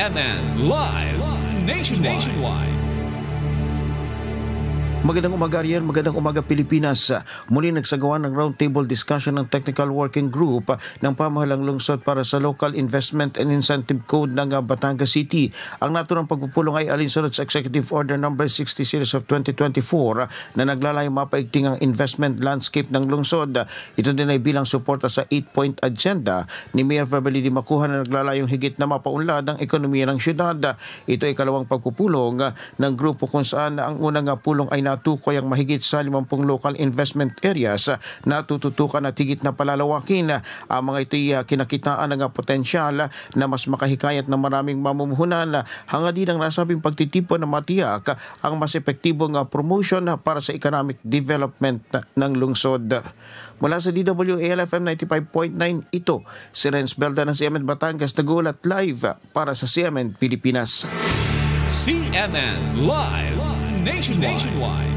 CNN Live Nationwide. Magandang umaga Ariel, magandang umaga Pilipinas. Muli nagsagawa ng roundtable discussion ng Technical Working Group ng pamahalang lungsod para sa Local Investment and Incentive Code ng Batangas City. Ang naturang pagpupulong ay alinsunod sa Executive Order No. 60 Series of 2024 na naglalayong mapaigting ang investment landscape ng lungsod. Ito din ay bilang suporta sa 8-point agenda ni Mayor Fabelli Macuja na naglalayong higit na mapaunlad ang ekonomiya ng syudad. Ito ay kalawang pagpupulong ng grupo kung saan ang unang pulong ay natukoy ang mahigit sa 50 local investment areas na tututukan at higit na palalawakin. Ang mga ito'y kinakitaan ng potensyal na mas makahikayat ng maraming mamumuhunan. Hanga din ang nasabing pagtitipon na matiyak ang mas epektibong promotion para sa economic development ng lungsod. Mula sa DWAL-FM 95.9, ito si Renz Belda ng CMN Batangas, nag-uulat live para sa CMN Pilipinas. CNN Live Nationwide.